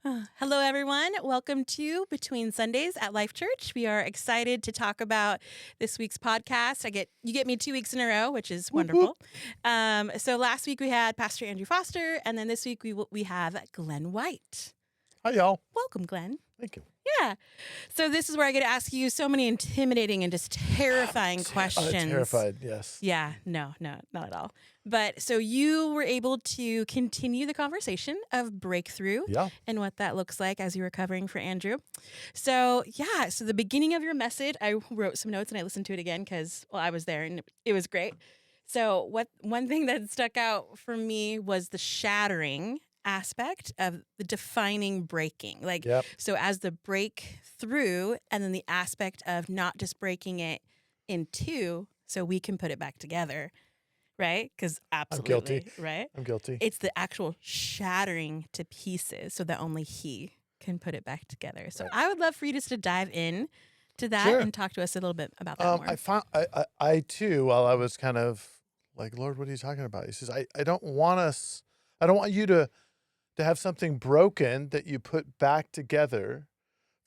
Hello, everyone. Welcome to Between Sundays at Life Church. We are excited to talk about this week's podcast. You get me 2 weeks in a row, which is Whoop, whoop. wonderful. So last week we had Pastor Andrew Foster, and then this week we have Glenn White. Hi, y'all. Welcome, Glenn. Thank you. Yeah. So this is where I get to ask you so many intimidating and just terrifying questions. Terrified, yes. Yeah, no, not at all. But so you were able to continue the conversation of breakthrough Yeah. and what that looks like as you were covering for Andrew. So the beginning of your message, I wrote some notes and I listened to it again because, I was there and it was great. So one thing that stuck out for me was the shattering aspect of the defining breaking. Yep. So as the breakthrough and then the aspect of not just breaking it in two so we can put it back together, right? Because absolutely, guilty. right? I'm guilty. It's the actual shattering to pieces so that only he can put it back together. So Right. I would love for you just to dive in to that Sure. and talk to us a little bit about that more. I found I too, while I was kind of like, Lord, what are you talking about? He says, I don't want you to have something broken that you put back together.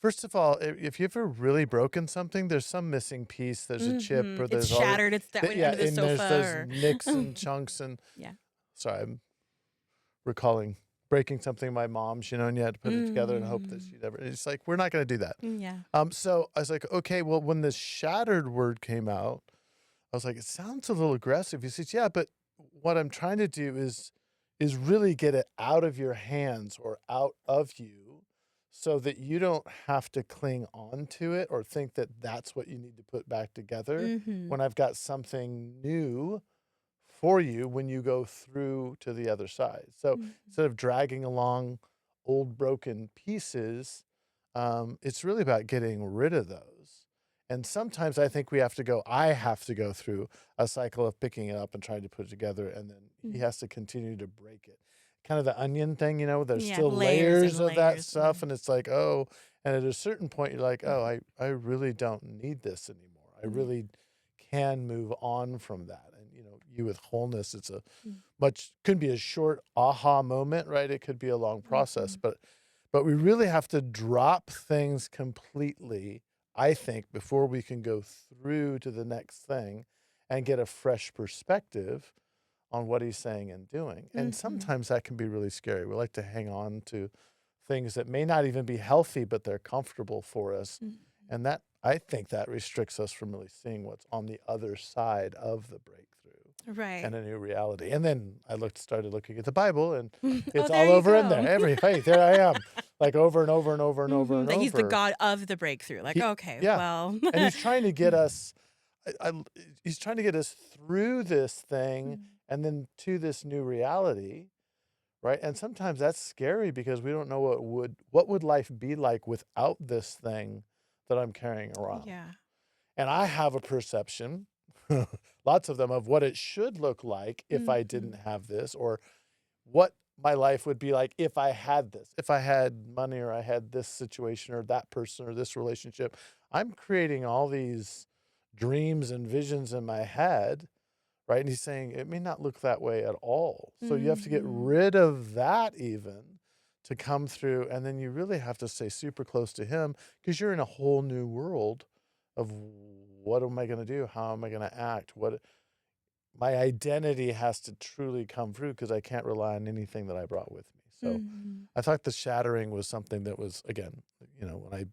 First of all, if you've ever really broken something, there's some missing piece. There's a chip, or It's there's shattered. It's that way under the and there's sofa. those nicks and chunks and Yeah. Sorry, I'm recalling breaking something my mom's, and you had to put it together and hope that she'd ever. It's like, we're not going to do that. Yeah. So I was like, okay, well, when the shattered word came out, I was like, it sounds a little aggressive. He says, yeah, but what I'm trying to do is really get it out of your hands or out of you so that you don't have to cling on to it or think that that's what you need to put back together when I've got something new for you when you go through to the other side. So instead of dragging along old broken pieces, it's really about getting rid of those. And sometimes I think I have to go through a cycle of picking it up and trying to put it together, and then he has to continue to break it. Kind of the onion thing, there's still layers of that stuff, and it's like, oh, and at a certain point you're like, oh, I really don't need this anymore. I really can move on from that. And you with wholeness, it's could be a short aha moment, right? It could be a long process, but we really have to drop things completely, I think, before we can go through to the next thing and get a fresh perspective on what he's saying and doing. And sometimes that can be really scary. We like to hang on to things that may not even be healthy, but they're comfortable for us. And I think that restricts us from really seeing what's on the other side of the breakthrough. Right. And a new reality. And then I started looking at the Bible, and it's there all you over in go. there. There I am, like over and over and over and over and That over. he's the God of the breakthrough. Well. And he's trying to get us. He's trying to get us through this thing and then to this new reality, right? And sometimes that's scary because we don't know what would life be like without this thing that I'm carrying around. Yeah. And I have a perception, lots of them, of what it should look like if I didn't have this, or what my life would be like if I had this, if I had money, or I had this situation or that person or this relationship. I'm creating all these dreams and visions in my head, right? And he's saying it may not look that way at all. So you have to get rid of that even to come through. And then you really have to stay super close to him because you're in a whole new world of what am I going to do? How am I going to act? My identity has to truly come through because I can't rely on anything that I brought with me. So I thought the shattering was something that was, again, when I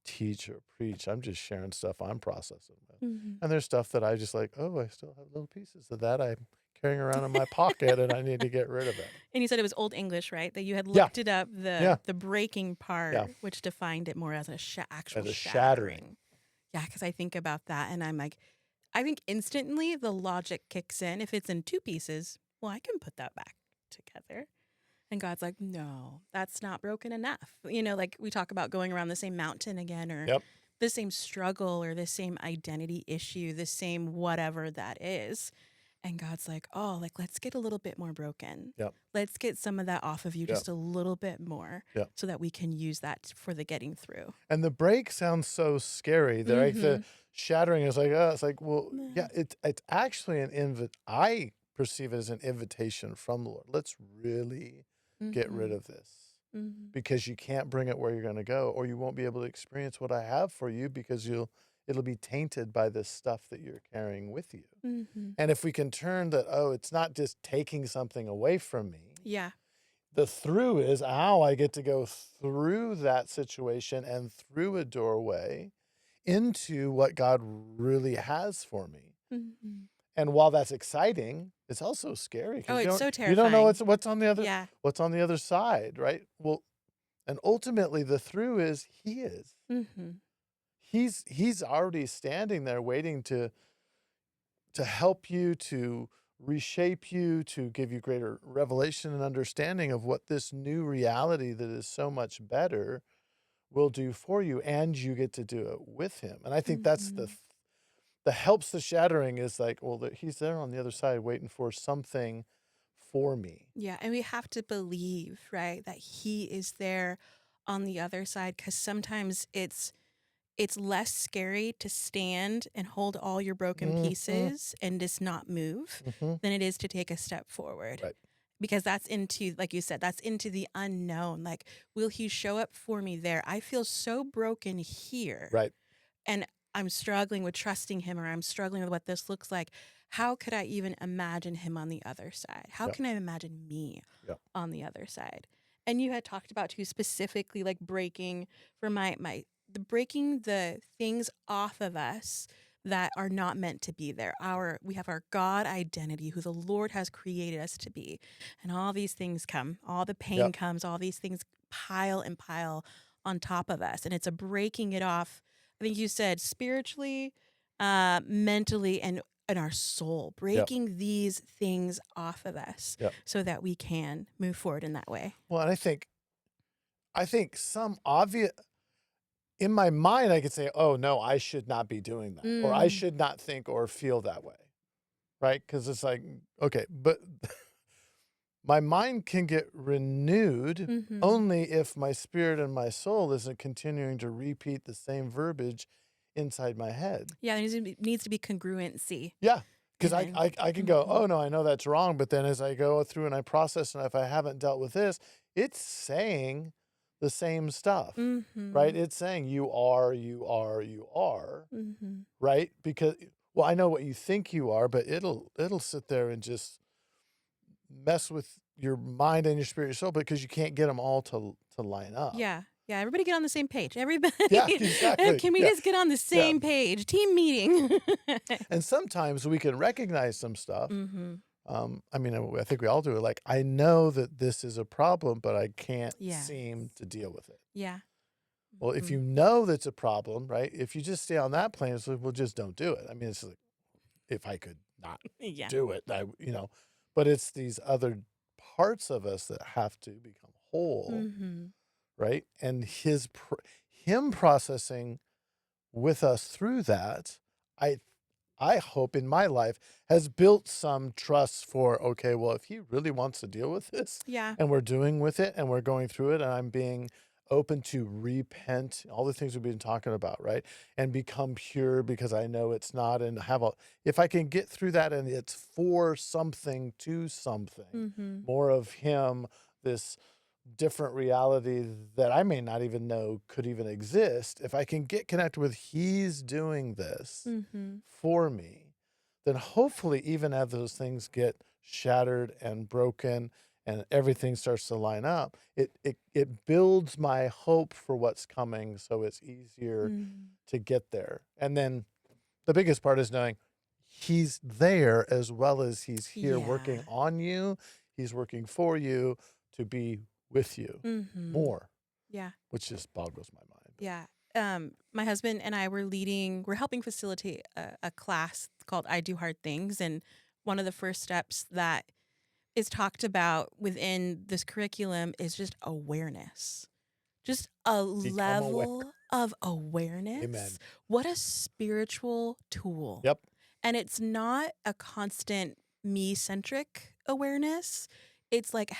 teach or preach, I'm just sharing stuff I'm processing with. And there's stuff that I just like, oh, I still have little pieces of that I'm carrying around in my pocket and I need to get rid of it. And you said it was Old English, right? That you had looked it up, the breaking part, Yeah. which defined it more as actual As a shattering. Yeah, because I think about that and I'm like, I think instantly the logic kicks in. If it's in two pieces, well, I can put that back together. And God's like, no, that's not broken enough. Like we talk about going around the same mountain again, or the same struggle, or the same identity issue, the same whatever that is. And God's like, oh, let's get a little bit more broken. Yep. Let's get some of that off of you just a little bit more so that we can use that for the getting through. And the break sounds so scary. The shattering is like, it's like, well, yeah, it's actually I perceive it as an invitation from the Lord. Let's really get rid of this. Mm-hmm. because you can't bring it where you're going to go, or you won't be able to experience what I have for you because it'll be tainted by this stuff that you're carrying with you. Mm-hmm. And if we can turn that, oh, it's not just taking something away from me. Yeah. The through is how I get to go through that situation and through a doorway into what God really has for me. Mm-hmm. And while that's exciting, it's also scary Oh, because it's so you don't know terrifying. what's on the Yeah. other side, right? Well, and ultimately the through is he is. Mm-hmm. He's already standing there waiting to help you, to reshape you, to give you greater revelation and understanding of what this new reality that is so much better will do for you, and you get to do it with him. And I think that's Mm-hmm. the helps the shattering is like, well, he's there on the other side waiting for something for me. Yeah, and we have to believe, right, that he is there on the other side, because sometimes it's less scary to stand and hold all your broken Mhm. pieces and just not move Mhm. than it is to take a step forward. Right. Because that's into, like you said, that's into the unknown. Like, will he show up for me there? I feel so broken here, Right. and I'm struggling with trusting him, or I'm struggling with what this looks like. How could I even imagine him on the other side? How Yeah. can I imagine me Yeah. on the other side? And you had talked about too, specifically like breaking for the breaking the things off of us that are not meant to be there. We have our God identity, who the Lord has created us to be. And all these things come, all the pain Yep. comes, all these things pile and pile on top of us. And it's a breaking it off. I think you said spiritually, mentally, and our soul, Yep. breaking these things off of us Yep. so that we can move forward in that way. Well, and I think some obvious in my mind, I could say, oh no, I should not be doing that, or I Mm. should not think or feel that way. Right? Because it's like, okay, but my mind can get renewed Mm-hmm. only if my spirit and my soul isn't continuing to repeat the same verbiage inside my head. Yeah, there needs to be congruency Yeah. Because even. I can go, Mm-hmm. oh no, I know that's wrong. But then as I go through and I process, and if I haven't dealt with this, it's saying the same stuff, Mm-hmm. right? It's saying you are, you are, you are, Mm-hmm. right? Because, well, I know what you think you are, but it'll sit there and just mess with your mind and your spirit, your soul, because you can't get them all to line up. Yeah. Yeah. Everybody get on the same page. Everybody. Yeah, exactly. Can we Yeah, just get on the yeah. same page? Team meeting. And sometimes we can recognize some stuff. Mm-hmm. I mean, I think we all do it. Like, I know that this is a problem, but I can't Yeah. seem to deal with it. Yeah. Well, if Mm-hmm. you know that's a problem, right? If you just stay on that plane, it's like, well, just don't do it. I mean, it's like, if I could not Yeah. do it, but it's these other parts of us that have to become whole, Mm-hmm. right? And him processing with us through that, I I hope in my life has built some trust for, okay, well, if he really wants to deal with this Yeah. and we're doing with it and we're going through it, and I'm being open to repent, all the things we've been talking about, right? And become pure because I know it's not, and if I can get through that and it's for something to something, Mm-hmm. more of him, this different reality that I may not even know could even exist, if I can get connected with he's doing this Mm-hmm. for me, then hopefully even as those things get shattered and broken and everything starts to line up, it builds my hope for what's coming, so it's easier Mm-hmm. to get there. And then the biggest part is knowing he's there as well as he's here Yeah. working on you. He's working for you to be with you Mm-hmm. more, Yeah. which just boggles my mind. Yeah. My husband and I we're helping facilitate a class called I Do Hard Things. And one of the first steps that is talked about within this curriculum is just awareness, just a Become aware. level of awareness. Amen. What a spiritual tool. Yep. And it's not a constant me centric awareness. It's like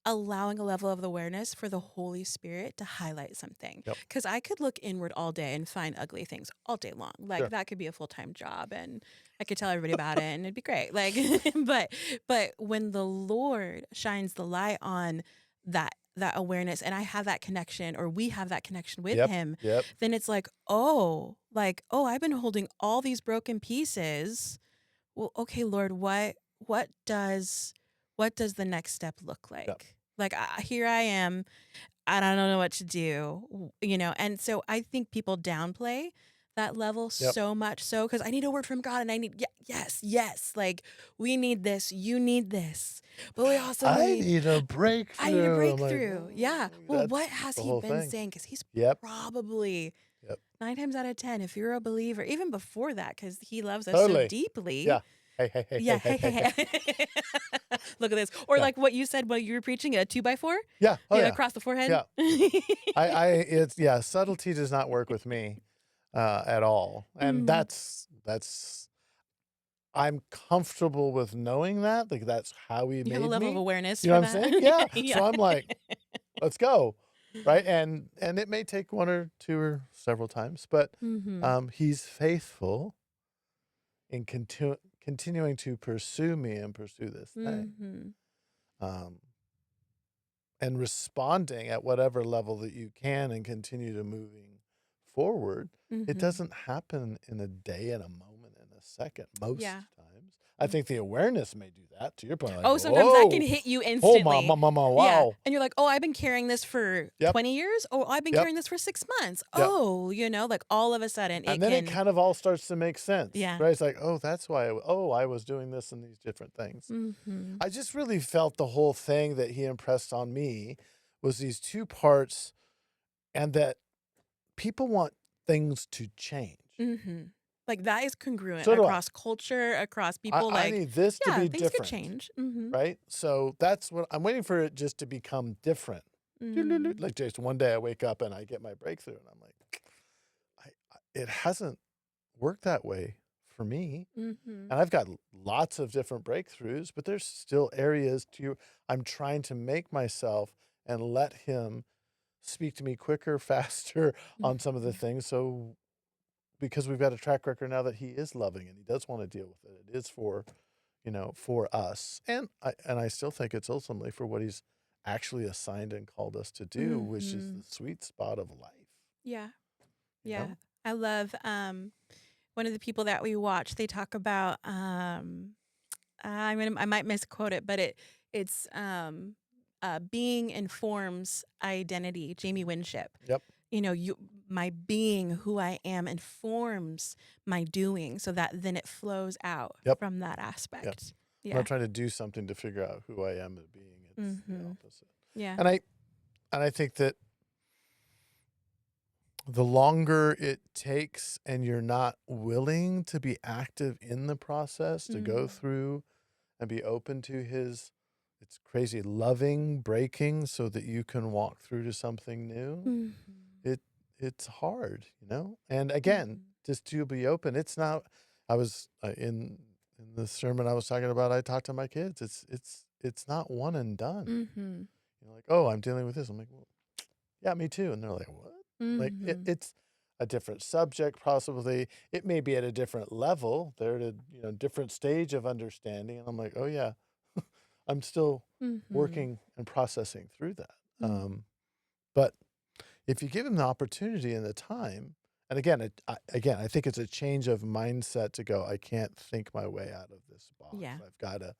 allowing a level of awareness for the Holy Spirit to highlight something. Yep. Because I could look inward all day and find ugly things all day long. Like Sure. that could be a full-time job and I could tell everybody about it and it'd be great. Like, but when the Lord shines the light on that that awareness and I have that connection or we have that connection with Yep. him, Yep. then it's like, oh, I've been holding all these broken pieces. Well, okay, Lord, what does what does the next step look Yep. like? Like here I am, and I don't know what to do, you know. And so I think people downplay that level Yep. so much so because I need a word from God and I need yes, like we need this, you need this, but we also I need need a I need a breakthrough. I'm like, breakthrough. Yeah. Well, what that's has the he whole been thing. saying? Because he's Yep. probably Yep. 9 times out of 10, if you're a believer, even before that, because he loves us so Totally. deeply. Yeah. Hey, hey, hey, Yeah. hey, hey, Hey, hey, hey, hey. hey. Look at this. Or Yeah. like what you said while you were preaching, a 2x4? Yeah. Oh, Yeah, yeah. across the forehead. Yeah. It's, yeah, subtlety does not work with me at all. And Mm. I'm comfortable with knowing that. Like, that's how he You have a made level of me. awareness You know for what I'm that. saying? Yeah. Yeah. So I'm like, let's go. Right. And it may take one or two or several times, but Mm-hmm. he's faithful in continuing to pursue me and pursue this thing. Mm-hmm. Um, and responding at whatever level that you can and continue to moving forward. It Mm-hmm. doesn't happen in a day, in a moment, in a second, most Yeah. times. I think the awareness may do that, to your point, like, Oh, sometimes that can whoa, hit you oh, instantly. Yeah. wow. And you're like, oh, I've been carrying this for Yep, 20 years. Oh, I've been yep, carrying this for 6 months. yep. Oh, you know, like all of a sudden And it then it can, kind of all starts to make sense, yeah. right? It's like, oh, that's why, I was doing this and these different things. Mm-hmm. I just really felt the whole thing that he impressed on me was these two parts, and that people want things to change. Mm-hmm. Like that is congruent So do I. across culture, across people. I Like, need this to yeah, be things could different, change. Mm-hmm. right? So that's what I'm waiting for, it just to become different. Mm-hmm. Like, Jason, one day I wake up and I get my breakthrough, and I'm like, it hasn't worked that way for me. Mm-hmm. And I've got lots of different breakthroughs, but there's still areas I'm trying to make myself and let him speak to me quicker, faster on some of the things. So, because we've got a track record now that he is loving and he does want to deal with it. It is for, for us. And I still think it's ultimately for what he's actually assigned and called us to do, which is Mm-hmm. the sweet spot of life, Yeah. you Yeah. know? I love one of the people that we watch, they talk about I might misquote it, but it's being informs identity, Jamie Winship. Yep. You know, my being, who I am, informs my doing, so that then it flows out Yep. from that Yep. aspect. I'm Yeah. not trying to do something to figure out who I am as being. It's the Mm-hmm. opposite. Yeah. And I think that the longer it takes and you're not willing to be active in the process, to go Mm-hmm. through and be open to it's crazy, loving breaking so that you can walk through to something new. Mm-hmm. It's hard, you know? And again, Mm-hmm. just to be open. It's not, I was in the sermon I was talking about, I talked to my kids. It's not one and done. Mm-hmm. Like, oh, I'm dealing with this. I'm like, well, yeah, me too. And they're like, what? Like, Mm-hmm. it's a different subject, possibly. It may be at a different level. They're at a different stage of understanding. And I'm like, oh, yeah, I'm still Mm-hmm. working and processing through that. Mm-hmm. But if you give them the opportunity and the time, and again, I think it's a change of mindset to go, I can't think my way out of this box. Yeah. I've got to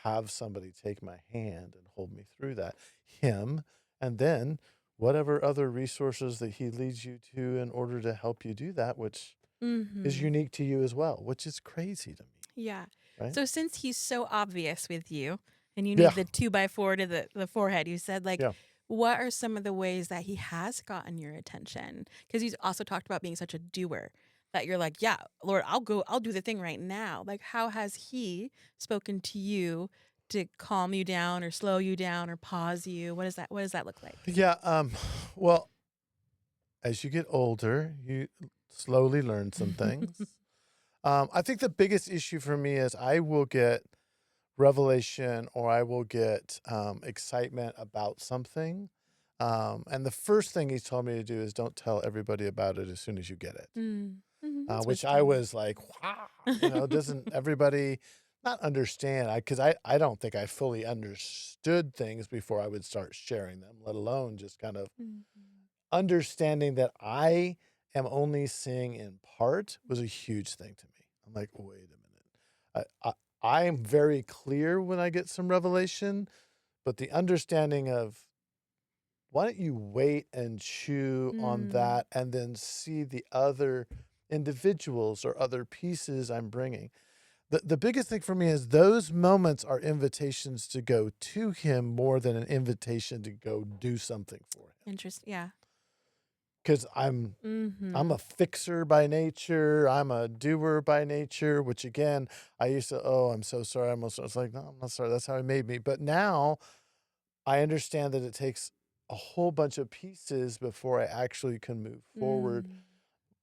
have somebody take my hand and hold me through that. Him, and then whatever other resources that he leads you to in order to help you do that, which is Mm-hmm. unique to you as well, which is crazy to me, Yeah. right? So since he's so obvious with you and you Yeah, need the 2x4 to the forehead, you said like, yeah. what are some of the ways that he has gotten your attention? Because he's also talked about being such a doer that you're like, yeah, Lord, I'll do the thing right now. Like, how has he spoken to you to calm you down or slow you down or pause you? What does that look like? Yeah, well, as you get older, you slowly learn some things. I think the biggest issue for me is I will get revelation or I will get excitement about something. And the first thing he's told me to do is don't tell everybody about it as soon as you get it. Mm. That's Which I wisdom. was like, wow, doesn't everybody, not understand, because I don't think I fully understood things before I would start sharing them, let alone just kind of Mhm. understanding that I am only seeing in part was a huge thing to me. I'm like, wait a minute. I am very clear when I get some revelation, but the understanding of why don't you wait and chew on Mm. that and then see the other individuals or other pieces I'm bringing. The biggest thing for me is those moments are invitations to go to him more than an invitation to go do something for him. Interesting. Yeah. Because I'm Mhm. a fixer by nature. I'm a doer by nature, which again, I used to, oh, I'm so sorry. It's like, no, I'm not sorry. That's how he made me. But now I understand that it takes a whole bunch of pieces before I actually can move forward Mm.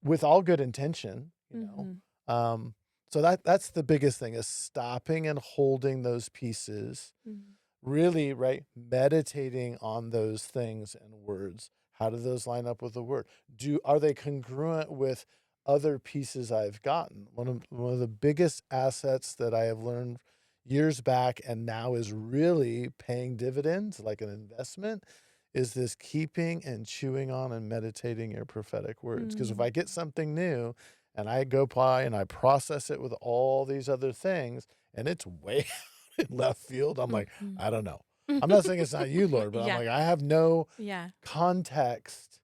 with all good intention, you know. Mhm. Um, so that's the biggest thing is stopping and holding those pieces, Mhm. really, right? Meditating on those things and words. How do those line up with the word? Are they congruent with other pieces I've gotten? One of the biggest assets that I have learned years back and now is really paying dividends like an investment is this keeping and chewing on and meditating your prophetic words. Because if Mm. I get something new and I go by and I process it with all these other things and it's way in left field, I'm like, Mhm. I don't know. I'm not saying it's not you, Lord, but I'm Yeah. like, I have no Yeah. context.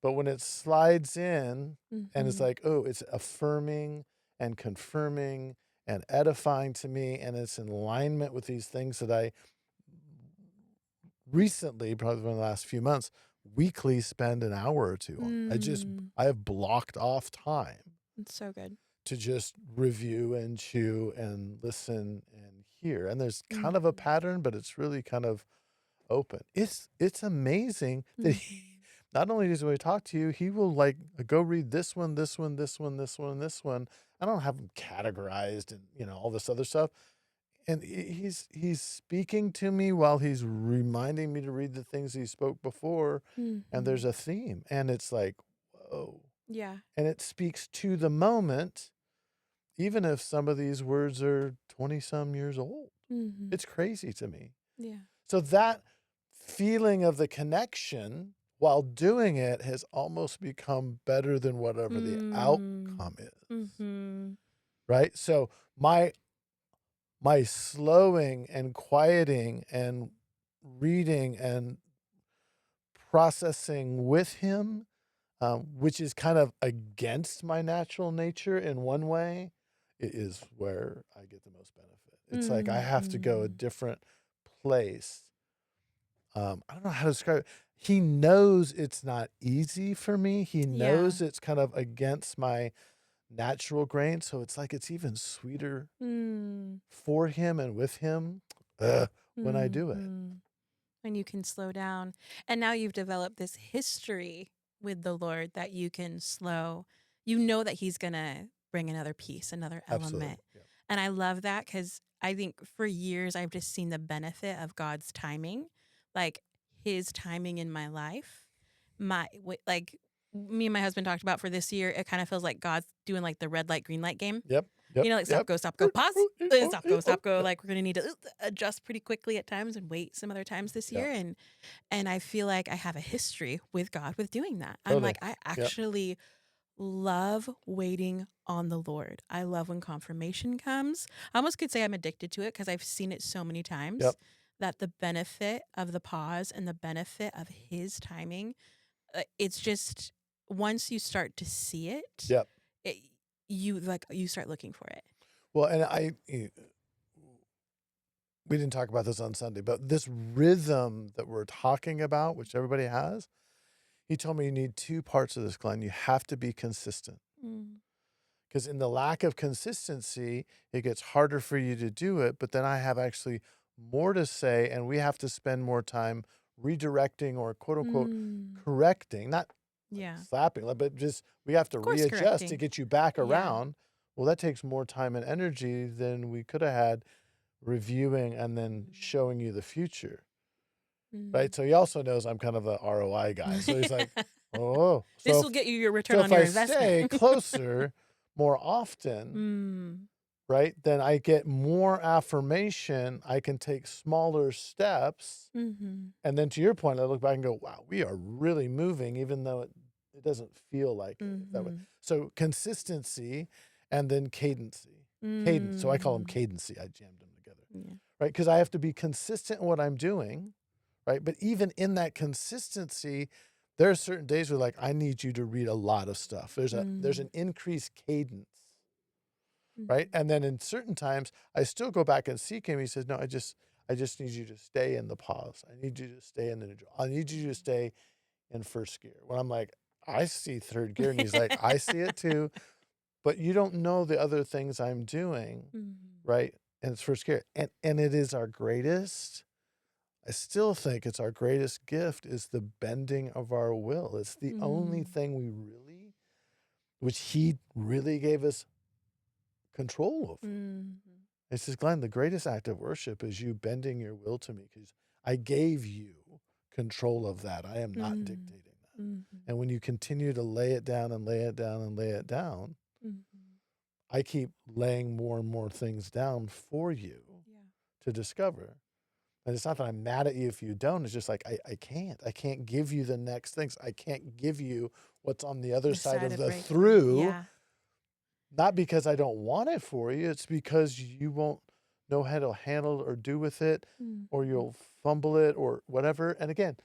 But when it slides in and it's Mhm. like, oh, it's affirming and confirming and edifying to me, and it's in alignment with these things that I recently, probably in the last few months, weekly spend an hour or two on. Mm. I have blocked off time It's so good. to just review and chew and listen and hear. And there's kind of a Mhm. pattern, but it's really kind of open. It's amazing that he Mhm. not only does he talk to you, he will like go read this one, this one, this one, this one, this one. I don't have them categorized and all this other stuff. And he's speaking to me while he's reminding me to read the things he spoke before, and there's Mhm. a theme, and it's like, whoa. Yeah. And it speaks to the moment, even if some of these words are 20 some years old. Mhm. It's crazy to me. Yeah. So that feeling of the connection while doing it has almost become better than whatever the Mm. outcome is. Mhm. Right. So my slowing and quieting and reading and processing with him, which is kind of against my natural nature in one way, it is where I get the most benefit. It's like I have to go a Mhm. different place. I don't know how to describe it. He knows it's not easy for me. He Yeah. knows it's kind of against my natural grain. So it's like it's even sweeter Mm. for him and with him uh, when I do it. Mhm. And you can slow down. And now you've developed this history with the Lord that you can slow. You know that He's going to bring another piece, another Absolutely. element. Yeah. And I love that because I think for years I've just seen the benefit of God's timing, like His timing in my life. Like me and my husband talked about for this year, it kind of feels like God's doing like the red light, green light game. Yep. Yep. Like Yep. stop, go, pause, stop, go. Yep. Like we're gonna need to adjust pretty quickly at times and wait some other times this Yep. year. And I feel like I have a history with God with doing that. I'm Totally. like, I Yep. actually love waiting on the Lord. I love when confirmation comes. I almost could say I'm addicted to it because I've seen it so many times Yep. that the benefit of the pause and the benefit of His timing, it's just once you start to see it, Yep. it you start looking for it. Well, and we didn't talk about this on Sunday, but this rhythm that we're talking about, which everybody has, he told me you need two parts of this, Glenn. You have to be consistent. Mm. Because in the lack of consistency, it gets harder for you to do it. But then I have actually more to say, and we have to spend more time redirecting or quote unquote Mm. correcting, not like Yeah. slapping, but just we have to Course readjust to correcting. get you back Yeah. around. Well, that takes more time and energy than we could have had reviewing and then showing you the future. Right. Mm. So he also knows I'm kind of a ROI guy. So he's like, oh, This will get you your return so on if your I investment. stay closer more often, Mm. right, then I get more affirmation. I can take smaller steps. Mm-hmm. And then to your point, I look back and go, wow, we are really moving, even though it doesn't feel like it that way. Mm-hmm. So consistency and then cadency. Cadence. So I call them Mm. cadency. I jammed them together, Yeah. right? Because I have to be consistent in what I'm doing, right? But even in that consistency, there are certain days where like, I need you to read a lot of stuff. There's Mm. an increased cadence, right? Mhm. And then in certain times, I still go back and seek him. He says, no, I just need you to stay in the pause. I need you to stay in the neutral. I need you to stay in first gear. When I'm like, I see third gear. And he's like, I see it too. But you don't know the other things I'm doing, Mhm. right? And it's first gear. And it is our greatest. I still think it's our greatest gift is the bending of our will. It's the only Mm. thing which he really gave us control over. Mhm. It says, Glenn, the greatest act of worship is you bending your will to me because I gave you control of that. I am not Mm. dictating that. Mhm. And when you continue to lay it down and lay it down and lay it down, Mhm. I keep laying more and more things down for you Yeah. to discover. And it's not that I'm mad at you if you don't. It's just like, I can't. I can't give you the next things. I can't give you what's on the other The side side of of the breakthrough. through. Yeah. Not because I don't want it for you, it's because you won't know how to handle or do with it, or Mhm. you'll fumble it or whatever. And again,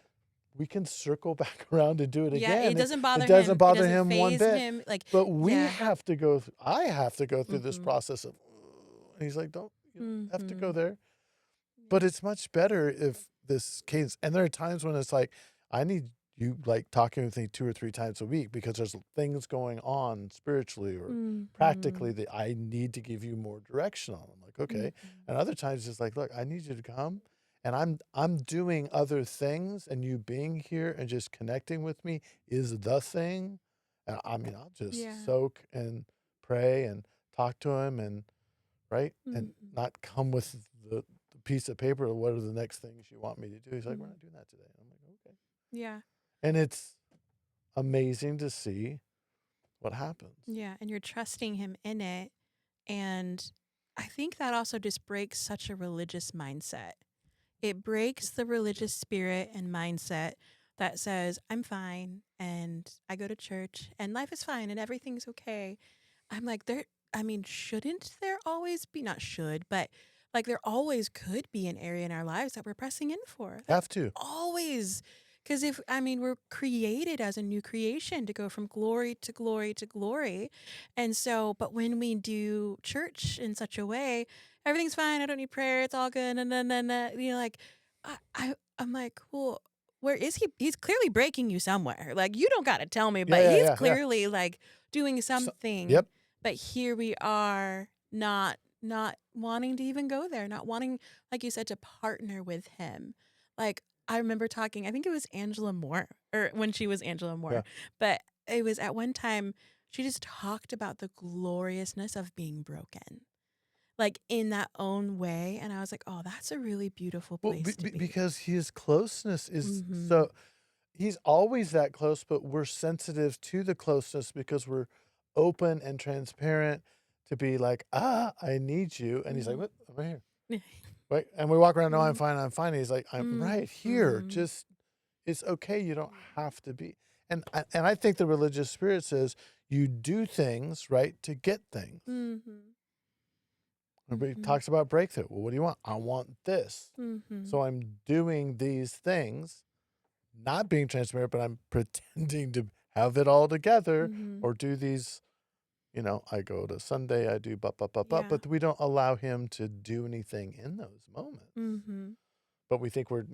we can circle back around and do it Yeah, it again. doesn't It bother doesn't him. It bother doesn't him one faze bit. him. Like, But we yeah. have to go, I have to go through this Mhm. process of, and he's like, you don't have to go Mhm. there. But Yeah. it's much better if this cadence, and there are times when it's like, I need you like talking with me 2 or 3 times a week because there's things going on spiritually or practically Mhm. that I need to give you more direction on. I'm like, okay. Mhm. And other times it's like, look, I need you to come and I'm doing other things and you being here and just connecting with me is the thing. And I mean, I'll just Yeah. soak and pray and talk to him and right? And Mhm. not come with the piece of paper of what are the next things you want me to do. He's like, we're Mhm. not doing that today. I'm like, okay. Yeah. And it's amazing to see what happens. Yeah. And you're trusting him in it. And I think that also just breaks such a religious mindset. It breaks the religious spirit and mindset that says, I'm fine and I go to church and life is fine and everything's okay. I'm like, I mean, shouldn't there always be, not should, but like there always could be an area in our lives that we're pressing in for. Like Have to. always. Because if, I mean, we're created as a new creation to go from glory to glory to glory. And so, but when we do church in such a way, everything's fine. I don't need prayer. It's all good. And you know, like, I'm like, well, where is he? He's clearly breaking you somewhere. Like, you don't got to tell me, Yeah, but yeah, he's yeah, yeah. clearly like doing So, something. yep. But here we are, not wanting to even go there, not wanting, like you said, to partner with him. Like, I remember talking, I think it was Angela Moore, or when she was Angela Yeah. Moore, but it was at one time, she just talked about the gloriousness of being broken, like in that own way. And I was like, oh, that's a really beautiful Well, place to be. because his closeness is Mm-hmm. so, he's always that close, but we're sensitive to the closeness because we're open and transparent to be like, I need you. And he's like, what? I'm right here. Right? And we walk around, no, I'm Mm-hmm. fine, I'm fine. He's like, I'm right here. Mm-hmm. Just, it's okay. You don't have to be. And I think the religious spirit says you do things, right, to get things. Mm-hmm. Everybody Mm-hmm. talks about breakthrough. Well, what do you want? I want this. Mm-hmm. So I'm doing these things, not being transparent, but I'm pretending to have it all together Mm-hmm. or do these, I go to Sunday, I do Yeah. but we don't allow him to do anything in those moments. Mm-hmm. But we think we're,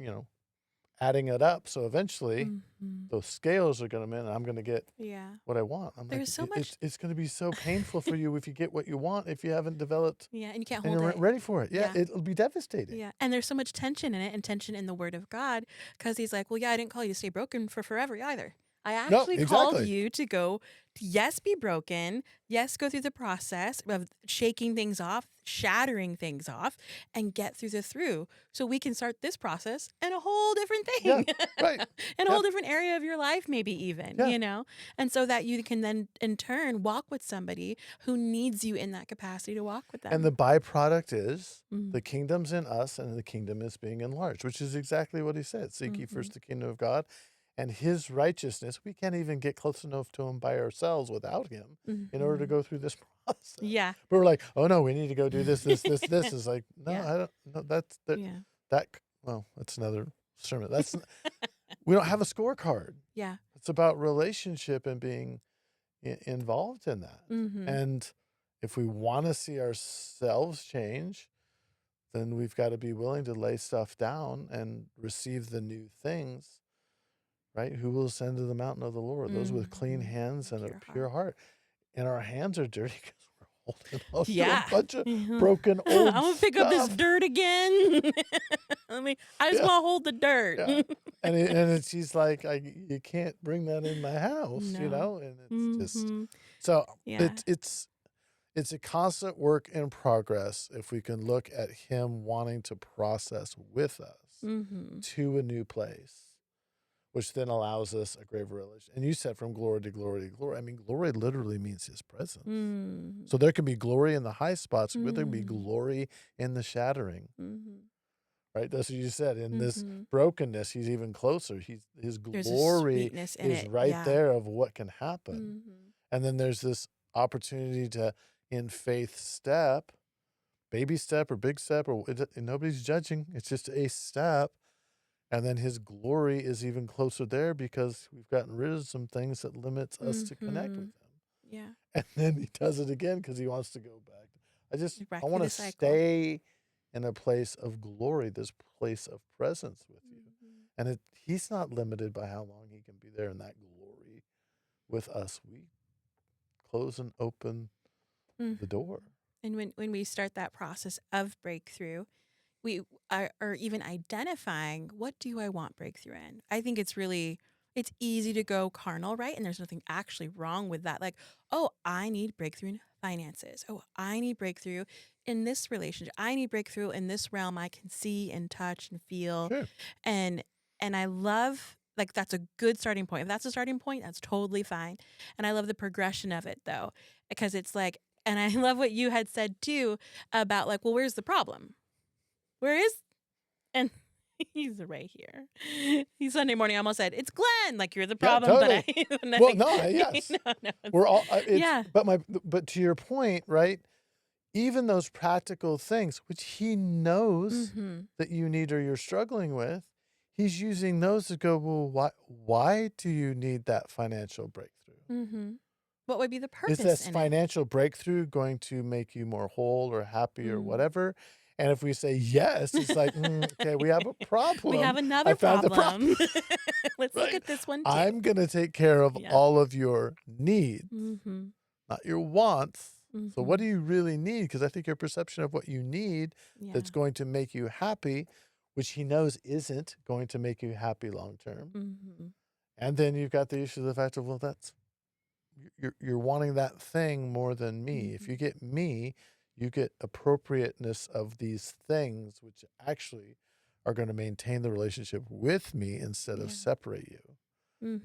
adding it up. So eventually Mm-hmm. those scales are going to mean I'm going to get Yeah. what I want. I'm like, There's so much. it's going to be so painful for you if you get what you want, if you haven't developed Yeah. And you can't and hold you're it. ready for it. Yeah, Yeah. it'll be devastating. Yeah. And there's so much tension in it and tension in the word of God because he's like, well, yeah, I didn't call you to stay broken for forever either. I No, actually called exactly. you to go, yes, be broken. Yes, go through the process of shaking things off, shattering things off, and get through the through so we can start this process in a whole different Yeah, thing, right. in a whole Yep. different area of your life, maybe even, Yeah. and so that you can then in turn walk with somebody who needs you in that capacity to walk with And the them. byproduct is Mm-hmm. the kingdom's in us and the kingdom is being enlarged, which is exactly what he said. Seek ye Mm-hmm. first the kingdom of God and his righteousness. We can't even get close enough to him by ourselves without him in order to Mm-hmm. go through this process. Yeah. But we're like, oh no, we need to go do this, this, this, this. Is like, no, Yeah. I don't know. That's that, Yeah. that, well, that's another sermon. We don't have a scorecard. Yeah. It's about relationship and being involved in that. Mm-hmm. And if we want to see ourselves change, then we've got to be willing to lay stuff down and receive the new things, right? Who will ascend to the mountain of the Lord? Those with clean Mm-hmm. hands and a Pure pure heart. heart. And our hands are dirty because we're holding on to a Yeah. bunch of Mhm. broken I'm old gonna pick up this stuff. dirt again. I just Yeah, want to hold the dirt. yeah. She's like, you can't bring that in my house, No. and it's just Mm-hmm. so Yeah. it's a constant work in progress if we can look at him wanting to process with us Mm-hmm. to a new place, which then allows us a greater relation. And you said from glory to glory to glory. I mean, glory literally means his presence. Mm-hmm. So there can be glory in the high spots, but there can be Mm-hmm. glory in the shattering, Mm-hmm. right? That's what you said. In this Mm-hmm. brokenness, he's even closer. His There's a glory sweetness in is it. right Yeah. there of what can happen. Mm-hmm. And then there's this opportunity to, in faith step, baby step or big step, nobody's judging. It's just a step. And then his glory is even closer there because we've gotten rid of some things that limits us to connect Mm-hmm. with him. Yeah. And then he does it again because he wants to go back. Back I through want the to cycle. stay in a place of glory, this place of presence with you. Mm-hmm. And he's not limited by how long he can be there in that glory with us. We close and open the door. And when we start that process of breakthrough, we are even identifying what do I want breakthrough in. I think it's easy to go carnal, right? And there's nothing actually wrong with that. Like, oh, I need breakthrough in finances. Oh, I need breakthrough in this relationship. I need breakthrough in this realm I can see and touch and feel. Sure. And I love like that's a good starting point. If that's a starting point, that's totally fine. And I love the progression of it though, because it's like, and I love what you had said too about like, well, where's the problem? Where is and he's right here. He's Sunday morning. I almost said it's Glenn. Like you're the Yeah, problem, but totally. I Well, no, yes. no, We're all, yeah. but to your point, right? Even those practical things, which he knows Mm-hmm. that you need or you're struggling with, he's using those to go, well, why do you need that financial breakthrough? Mm-hmm. What would be the Is purpose this in it? financial breakthrough going to make you more whole or happy or Mm. whatever? And if we say yes, it's like, okay, we have a We have problem. I another found the problem. problem, Let's look right? at this one too. I'm going to take care of Yeah. all of your needs, Mm-hmm. not your wants. So what do Mm-hmm. you really need? Because I think your perception of what you need Yeah. that's going to make you happy, which he knows isn't going to make you happy long term. Mm-hmm. And then you've got the issue of the fact of, well, you're wanting that thing more than me. If you Mm-hmm. get me, you get appropriateness of these things, which actually are going to maintain the relationship with me instead of Yeah. separate you.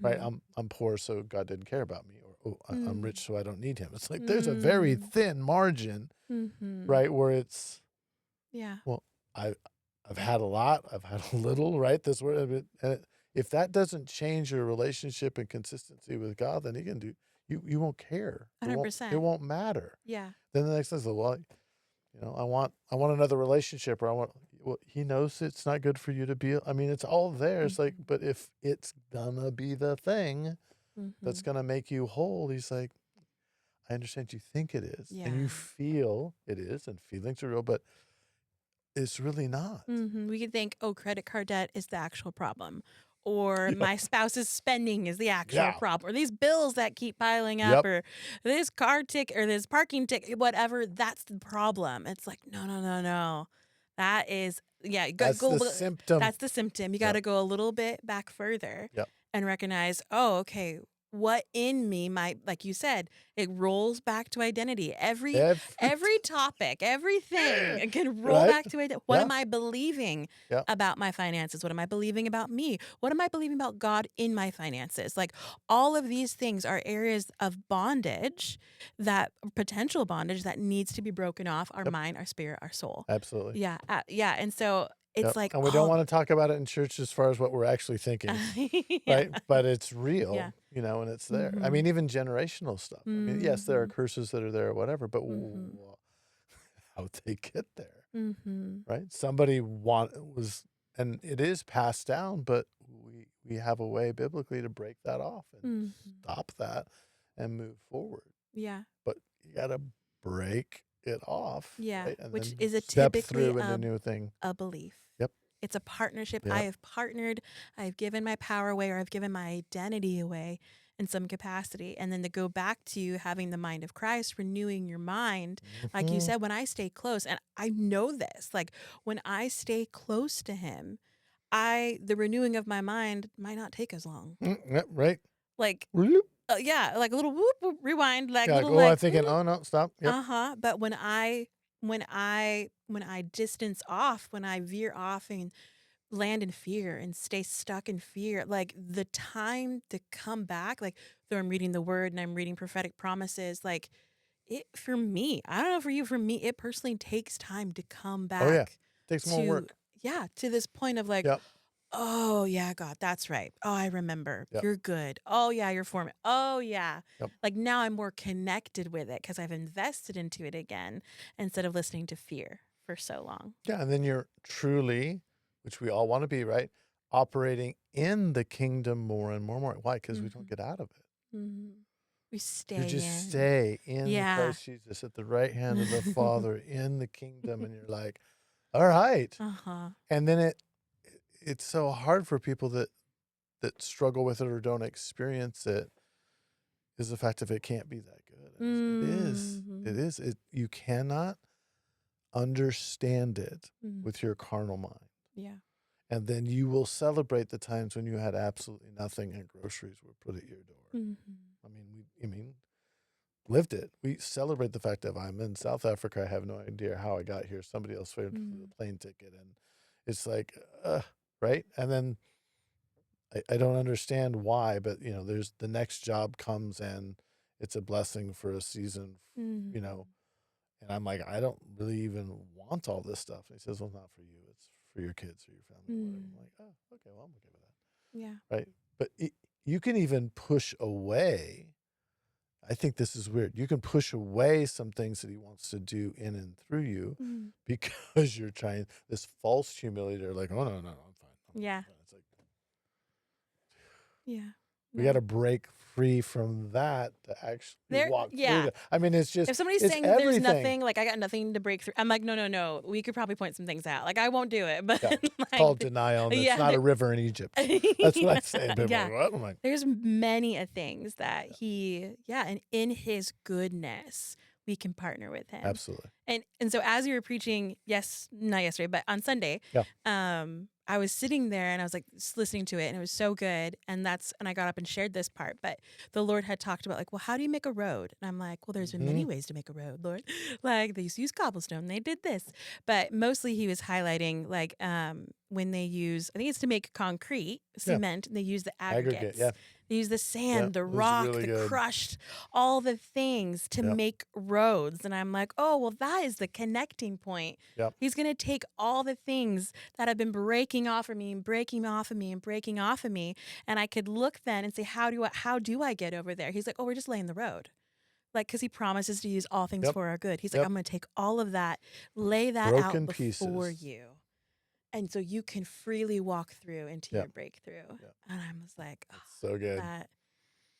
Right? Mm-hmm. I'm poor, so God didn't care about me, or I'm rich, so I don't need him. It's like there's a very Mm-hmm. thin margin, Mm-hmm. right? Where it's, Yeah. well, I've had a lot, I've had a little, right? This word, if that doesn't change your relationship and consistency with God, then he can do. You won't care. It 100%. won't matter. Yeah. Then the next thing is, well, I want another relationship, or I want. Well, he knows it's not good for you to be. I mean, it's all there. It's like, Mm-hmm. but if it's gonna be the thing that's Mm-hmm. gonna make you whole, he's like, I understand you think it is, and Yeah. you feel it is, and feelings are real, but it's really not. Mm-hmm. We could think, oh, credit card debt is the actual problem. Or Yep. my spouse's spending is the actual Yeah. problem. Or these bills that keep piling up. Yep. Or this car ticket or this parking ticket, whatever. That's the problem. It's like, no, no, no, no. That is, yeah, That's the symptom. that's the symptom. You got Yep. to go a little bit back further. Yep. and recognize, oh, okay, what in me might, like you said, it rolls back to identity. Every Every topic, everything it can roll right? back to it. What Yeah, am I believing yeah, about my finances? What am I believing about me? What am I believing about God in my finances? Like all of these things are areas of bondage, that potential bondage that needs to be broken off our yep, mind, our spirit, our soul. absolutely. Yeah. Yeah. And so it's Yep, like, and we don't oh, wanna talk about it in church as far as what we're actually thinking, yeah. right? But it's Yeah. real, and it's there. I Mm-hmm. mean, even generational stuff. I mean, yes, there are Mm-hmm. curses that are there or whatever, but Mm-hmm. how'd they get there, Mm-hmm. right? Somebody was and it is passed down, but we have a way biblically to break that off and Mm-hmm. stop that and move forward. Yeah. But you gotta break it off, Yeah. right? And Which then is a step typically through into new thing. a belief. Yep, It's a partnership. I yep. have partnered, I've given my power away, or I've given my identity away in some capacity. And then to go back to having the mind of Christ, renewing your mind, like you Mhm. said, when I stay close, and I know this, like when I stay close to him, the renewing of my mind might not take as long. Yep, right. Like, Bloop. yeah, like a little whoop, whoop, rewind, like Yeah, like, little oh, I'm like, thinking, oh no, stop. Yep. uh-huh. But when I distance off, when I veer off and land in fear and stay stuck in fear, like the time to come back, like though I'm reading the word and I'm reading prophetic promises, like it for me, I don't know for you, for me, it personally takes time to come Oh yeah. back Takes more to, work. yeah, to this point of like, Yep. oh yeah, God, that's right. Oh, I remember. Yep. You're good. Oh yeah, you're for me. Oh yeah. Yep. Like now I'm more connected with it because I've invested into it again instead of listening to fear for so long. Yeah, and then you're truly, which we all want to be, right? Operating in the kingdom more and more and more. Why? Because we don't Hmm. get out of it. Hmm. We You stay just in. stay in Yeah. Christ Jesus at the right hand of the Father in the kingdom, and you're like, all right. Uh-huh. And then it's so hard for people that struggle with it or don't experience it, is the fact of it can't be that good. And it is. It Mhm. is. You cannot understand it Mhm. with your carnal mind. Yeah. And then you will celebrate the times when you had absolutely nothing and groceries were put at your door. Mhm. I mean, lived it. We celebrate the fact that I'm in South Africa. I have no idea how I got here. Somebody else paid for the Mhm. plane ticket. And it's like, right? And then I don't understand why, but there's the next job comes and it's a blessing for a season, you know, Mhm. and I'm like, I don't really even want all this stuff. And he says, well, not for you. It's for your kids or your family or whatever. I'm Mm. like, oh, okay, well, I'm okay with Yeah. that. Right. But you can even push away. I think this is weird. You can push away some things that he wants to do in and through you Mm. because you're trying this false humility. They're like, oh, no, I'm fine. I'm Yeah. fine. It's like, Yeah. we got No. to break free from that to actually There, walk through yeah. that. I mean, If somebody's it's saying there's everything. nothing, like I got nothing to break through, I'm like, no, no, no. We could probably point some things out. Like I won't do it, but Yeah. It's like, called denial, and it's yeah, not a river in Egypt. That's what I say. And people are yeah. like, what? I'm like, There's many a things that yeah, yeah, and in his goodness, we can partner with him. absolutely. And so as you were preaching, not yesterday, but on Sunday, Yeah. I was sitting there and I was like just listening to it and it was so good. And I got up and shared this part, but the Lord had talked about like, well, how do you make a road? And I'm like, well, there's been Hmm. many ways to make a road, Lord. Like they used to use cobblestone, they did this. But mostly he was highlighting like when they use, I think it's to make concrete, Yeah. cement, and they use the Aggregate. Yeah. aggregates. They use the Yeah. sand, the It was rock, really the good. crushed, all the things to Yep. make roads. And I'm like, oh, well, that is the connecting point. Yep. He's going to take all the things that have been breaking off of me and breaking off of me and breaking off of me. And I could look then and say, how do I get over there? He's like, oh, we're just laying the road. Like, because he promises to use all things Yep. for our good. He's like, Yep. I'm going to take all of that, lay that out Broken before pieces. you. And so you can freely walk through into your Yep. breakthrough. Yep. And I was like, oh, It's so good.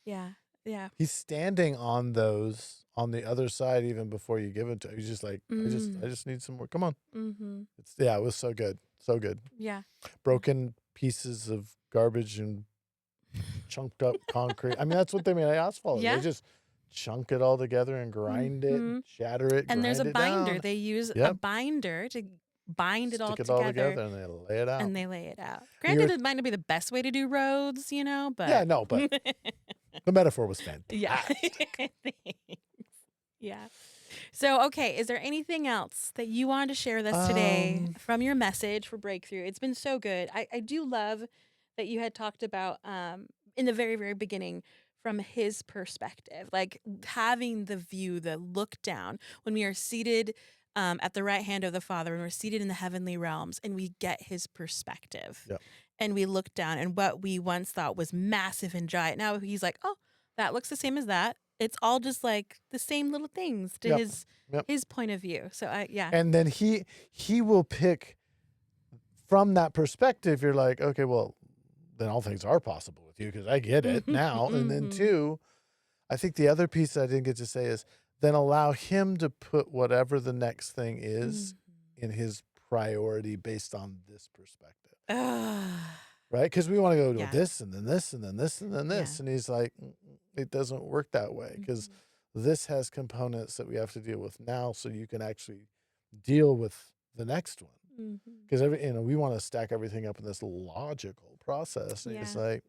yeah, yeah. He's standing on those on the other side even before you give it to him. He's just like, I just need some more. Come on. Mm-hmm. It was so good. So good. Yeah. Broken pieces of garbage and chunked up concrete. I mean, that's what they made asphalt. Yeah. They just chunk it all together and grind it, Mhm. shatter it, And there's grind a it binder. down. They use a Yep. binder to bind it all Stick it all together, together and they lay it out. and they lay it out. You Granted, were it might not be the best way to do roads, yeah, but no, but the metaphor was yeah. fantastic. Thanks. Yeah. So, okay, is there anything else that you wanted to share with us today Um, from your message for Breakthrough? It's been so good. I do love that you had talked about in the very, very beginning from his perspective, like having the view, the look down when we are seated at the right hand of the Father, when we're seated in the heavenly realms and we get his perspective Yep. and we look down and what we once thought was massive and giant. Now he's like, oh, that looks the same as that. It's all just like the same little things to Yep. Yep. his point of view. So yeah. And then he will pick from that perspective. You're like, okay, well, then all things are possible with you because I get it now. And then two, I think the other piece I didn't get to say is then allow him to put whatever the next thing is in his priority based on this perspective. Right? Because we want to go to this and then this and then this and then this. Yeah. And he's like, it doesn't work that way because this has components that we have to deal with now so you can actually deal with the next one. Because we want to stack everything up in this logical process. And it's like,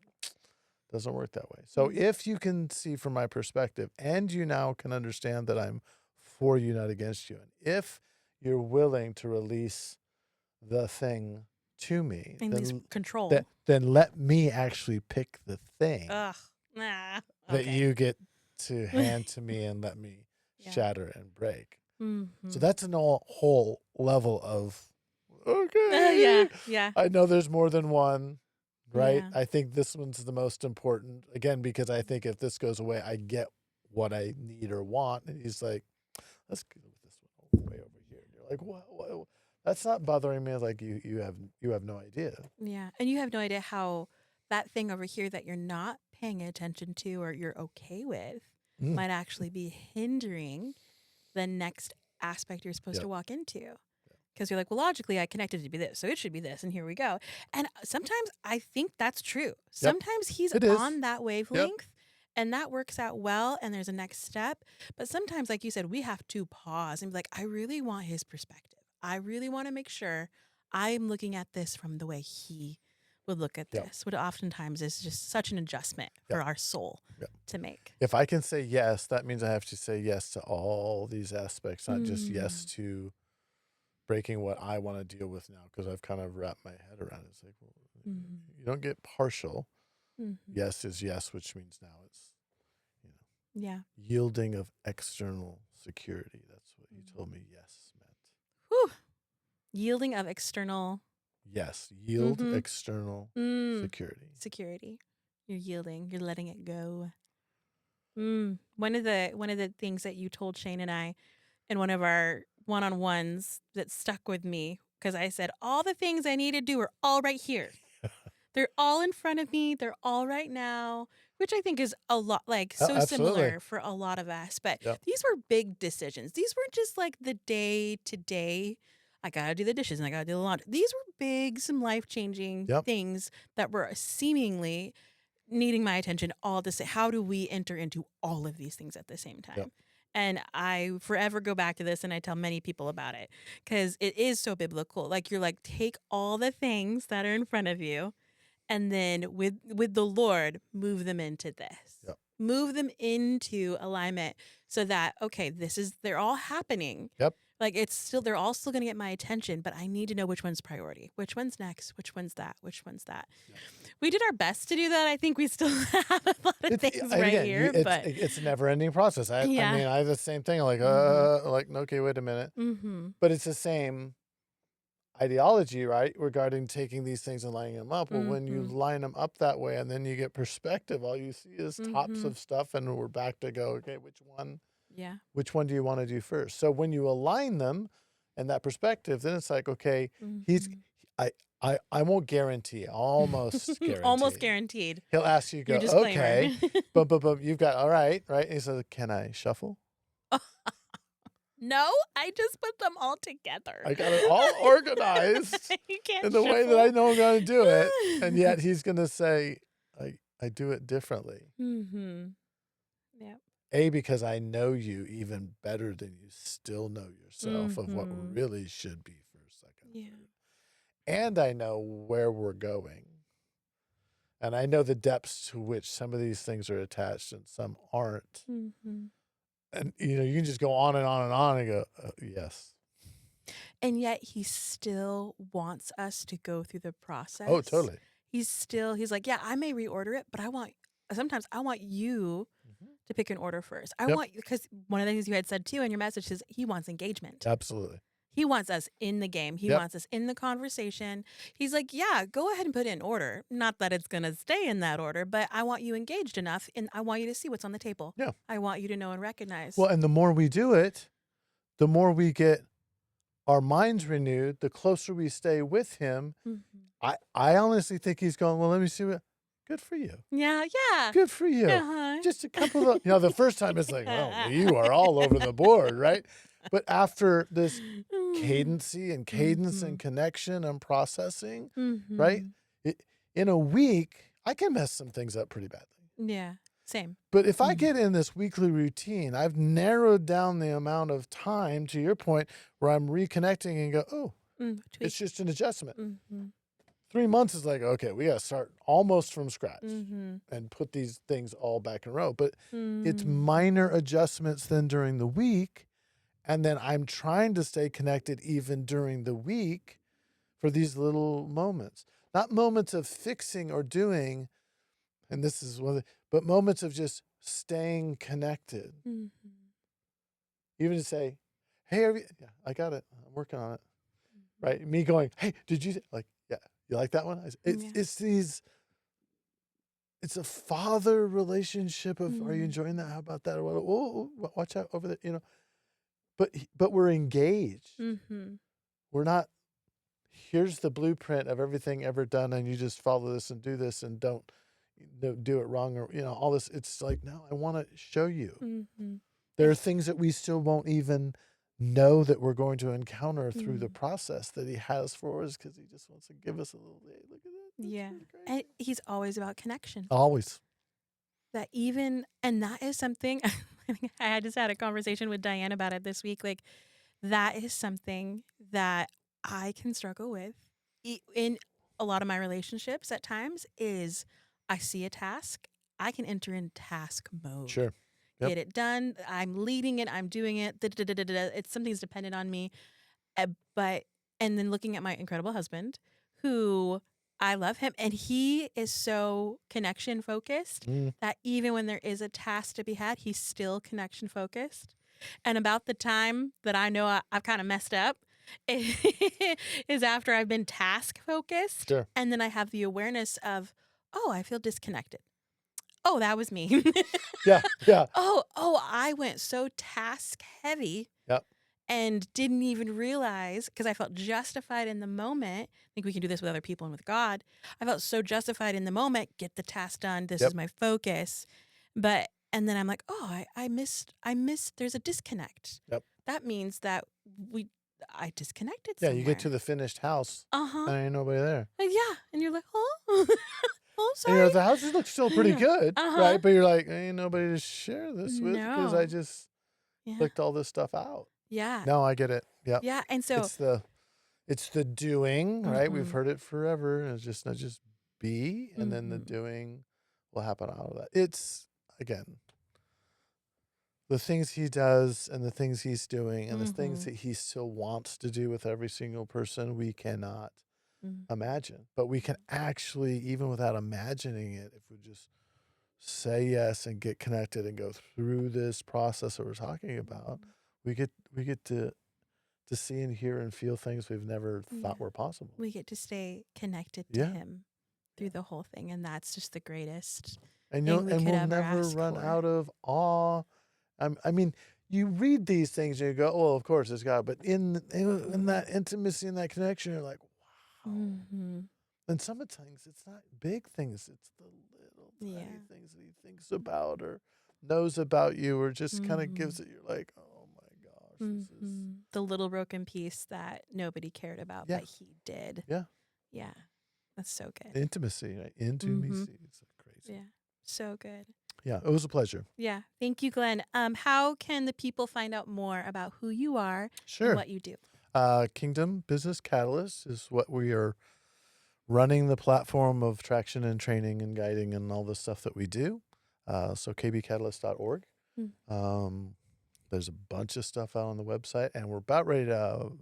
doesn't work that way. So if you can see from my perspective and you now can understand that I'm for you, not against you, and if you're willing to release the thing to me, And control. then let me actually pick the thing that you get to hand to me and let me shatter and break. So that's a whole level of, yeah. I know there's more than one, right? Yeah. I think this one's the most important, again, because I think if this goes away, I get what I need or want. And he's like, let's go with this one way over here. And you're like, what? That's not bothering me. Like you have no idea. Yeah. And you have no idea how that thing over here that you're not paying attention to or you're okay with might actually be hindering the next aspect you're supposed to walk into. Because you're like, well, logically, I connected it to be this, so it should be this, and here we go. And sometimes I think that's true. Sometimes he's on that wavelength, and that works out well, and there's a next step. But sometimes, like you said, we have to pause and be like, I really want his perspective. I really want to make sure I'm looking at this from the way he would look at this, what oftentimes is just such an adjustment for our soul to make. If I can say yes, that means I have to say yes to all these aspects, not just yes to breaking what I want to deal with now, because I've kind of wrapped my head around it. It's like, well, you don't get partial. Yes is yes, which means now it's, yielding of external security. That's what he told me yes meant. Whew. Yielding of external. Yes, yield external security. You're yielding. You're letting it go. One of the things that you told Shane and I in one of our one-on-ones that stuck with me, because I said all the things I need to do are all right here. They're all in front of me. They're all right now, which I think is a lot, like similar for a lot of us. But these were big decisions. These weren't just like the day to day. I gotta do the dishes and I gotta do the laundry. These were big, some life-changing things that were seemingly needing my attention all the same. How do we enter into all of these things at the same time? And I forever go back to this and I tell many people about it because it is so biblical. Like you're like, take all the things that are in front of you and then with the Lord, move them into this. Move them into alignment so that, okay, they're all happening. Like they're all still going to get my attention, but I need to know which one's priority, which one's next, which one's that. We did our best to do that. I think we still have a lot of things here, but it's a never ending process. I mean, I have the same thing. Like, okay, wait a minute. But it's the same ideology, right? Regarding taking these things and lining them up. Well, when you line them up that way and then you get perspective, all you see is tops of stuff and we're back to go, okay, which one do you want to do first? So when you align them and that perspective, then it's like, okay, I won't guarantee, almost guarantee. Almost guaranteed. He'll ask you, go, okay, but you've got, all right? And he says, can I shuffle? No, I just put them all together. I got it all organized in the way that I know I'm going to do it. And yet he's going to say, I do it differently. Because I know you even better than you still know yourself of what really should be first, second, Yeah. And I know where we're going. And I know the depths to which some of these things are attached and some aren't. Mm-hmm. And, you can just go on and on and on and go, yes. And yet he still wants us to go through the process. Oh, totally. He's like, yeah, I may reorder it, but sometimes I want you to pick an order first. Because one of the things you had said too in your message is he wants engagement. Absolutely. He wants us in the game. He wants us in the conversation. He's like, yeah, go ahead and put it in order. Not that it's going to stay in that order, but I want you engaged enough and I want you to see what's on the table. Yeah. I want you to know and recognize. Well, and the more we do it, the more we get our minds renewed, the closer we stay with him. Mm-hmm. I honestly think he's going, well, let me see what. Good for you. Yeah. Good for you. Uh-huh. Just a couple of, the first time it's like, well, you are all over the board, right? But after this cadence and connection and processing, right? In a week, I can mess some things up pretty badly. Yeah, same. But if I get in this weekly routine, I've narrowed down the amount of time, to your point, where I'm reconnecting and go, it's just an adjustment. 3 months is like, okay, we got to start almost from scratch and put these things all back in a row. But it's minor adjustments then during the week. And then I'm trying to stay connected even during the week for these little moments. Not moments of fixing or doing, and this is one of but moments of just staying connected. Even to say, hey, I got it. I'm working on it. Right? Me going, hey, did you, yeah, you like that one? It's a father relationship of, are you enjoying that? How about that? Oh, watch out over there, But we're engaged. We're not, here's the blueprint of everything ever done, and you just follow this and do this and don't do it wrong or, all this. It's like, no, I want to show you. There are things that we still won't even know that we're going to encounter through the process that he has for us because he just wants to give us a little, hey, look at that. Yeah. And he's always about connection. Always. And that is something, I just had a conversation with Diane about it this week. Like, that is something that I can struggle with in a lot of my relationships at times is I see a task, I can enter in task mode. Sure. Get it done. I'm leading it. I'm doing it. It's something's dependent on me. And then looking at my incredible husband, who I love him, and he is so connection focused that even when there is a task to be had, he's still connection focused. And about the time that I know I've kind of messed up is after I've been task focused. Sure. And then I have the awareness of, oh, I feel disconnected. Oh, that was me. Yeah. Oh, I went so task heavy. Yep. And didn't even realize, because I felt justified in the moment. I think we can do this with other people and with God. I felt so justified in the moment. Get the task done. This is my focus. And then I'm like, oh, I missed. There's a disconnect. Yep. That means that I disconnected. Yeah, somewhere. you get to the finished house. And there ain't nobody there. Yeah, and you're like, oh, oh, sorry. And the houses look still pretty good, right? But you're like, ain't nobody to share this with because I just clicked all this stuff out. Yeah. No, I get it. Yeah. Yeah, and so it's the doing, right? We've heard it forever. It's just not just be, and then the doing will happen out of that. It's again the things he does and the things he's doing and the things that he still wants to do with every single person we cannot imagine. But we can actually, even without imagining it, if we just say yes and get connected and go through this process that we're talking about, we get to see and hear and feel things we've never thought were possible. We get to stay connected to him through the whole thing, and that's just the greatest. And we'll never run out of awe. I mean, you read these things and you go, "Oh, of course it's God," but in that intimacy and that connection, you're like, "Wow!" And some of the things, it's not big things; it's the little tiny things that he thinks about or knows about you, or just kind of gives it. You're like, "Oh my gosh, this is the little broken piece that nobody cared about, but he did." Yeah, that's so good. Intimacy, right? Intimacy, it's crazy. Yeah, so good. Yeah, it was a pleasure. Yeah. Thank you, Glenn. How can the people find out more about who you are and what you do? Kingdom Business Catalyst is what we are running the platform of traction and training and guiding and all the stuff that we do. So kbcatalyst.org. Mm. There's a bunch of stuff out on the website, and we're about ready to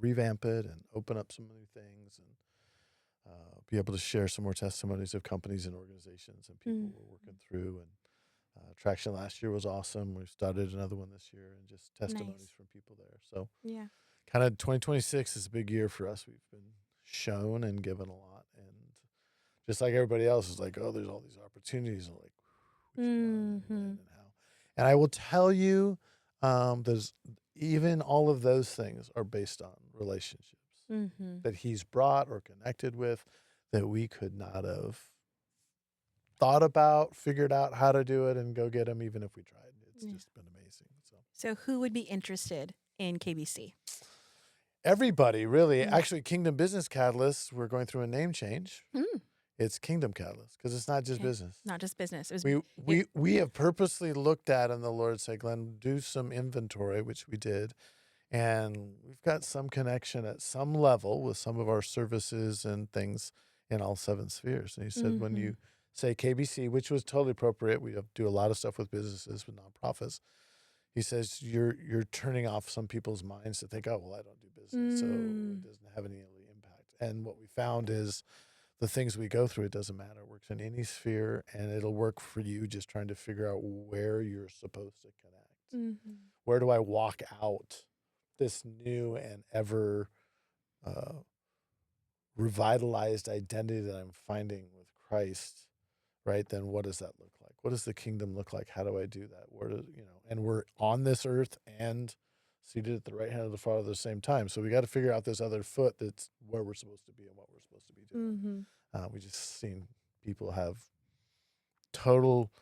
revamp it and open up some new things and be able to share some more testimonies of companies and organizations and people we're working through. And Traction last year was awesome. We started another one this year, and just testimonies Nice. from people there. So Yeah. kind of 2026 is a big year for us. We've been shown and given a lot, and just like everybody else is like, oh, there's all these opportunities, and like which one and when and how. And I will tell you, there's even all of those things are based on relationships that he's brought or connected with that we could not have thought about, figured out how to do it, and go get them even if we tried. It's just been amazing. So who would be interested in KBC? Everybody, really. Actually, Kingdom Business Catalyst, we're going through a name change. It's Kingdom Catalyst because it's not just business. Not just business. It was, We have purposely looked at, and the Lord said, Glenn, do some inventory, which we did. And we've got some connection at some level with some of our services and things in all 7 spheres. And he said, when you say KBC, which was totally appropriate, we do a lot of stuff with businesses, with nonprofits. He says, you're turning off some people's minds to think, oh, well, I don't do business, so it doesn't have any impact. And what we found is the things we go through, it doesn't matter. It works in any sphere, and it'll work for you just trying to figure out where you're supposed to connect. Where do I walk out this new and ever revitalized identity that I'm finding with Christ, right? Then what does that look like? What does the kingdom look like? How do I do that? Where does, and we're on this earth and seated at the right hand of the Father at the same time. So we got to figure out this other foot that's where we're supposed to be and what we're supposed to be doing. We just seen people have total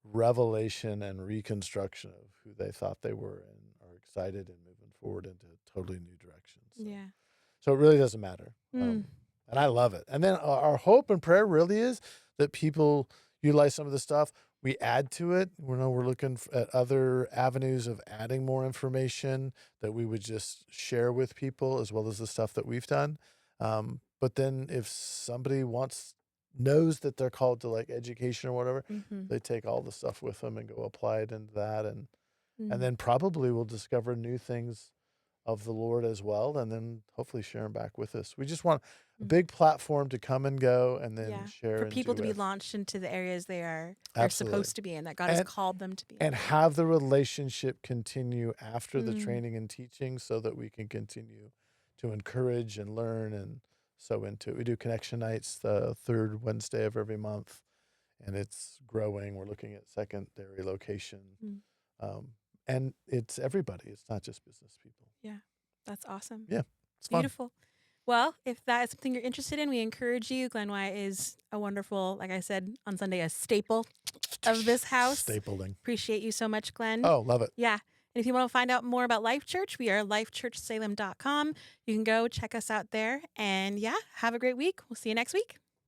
revelation and reconstruction of who they thought they were and are excited and moving forward into totally new directions. So it really doesn't matter. And I love it. And then our hope and prayer really is that people utilize some of the stuff. We add to it. We're looking at other avenues of adding more information that we would just share with people, as well as the stuff that we've done. But then if somebody knows that they're called to like education or whatever, they take all the stuff with them and go apply it into that. And then probably we'll discover new things of the Lord as well, and then hopefully share them back with us. We just want a big platform to come and go, and then share for and people do to be with. launched into the areas they're Absolutely. supposed to be in, that God has called them to be in. And have the relationship continue after the training and teaching, so that we can continue to encourage and learn and so into it. We do connection nights the 3rd Wednesday of every month, and it's growing. We're looking at secondary location. And it's everybody. It's not just business people. Yeah, that's awesome. Yeah, it's fun. Beautiful. Well, if that is something you're interested in, we encourage you. Glen Wyatt is a wonderful, like I said on Sunday, a staple of this house. Stapling. Appreciate you so much, Glenn. Oh, love it. Yeah. And if you want to find out more about Life Church, we are lifechurchsalem.com. You can go check us out there. And yeah, have a great week. We'll see you next week.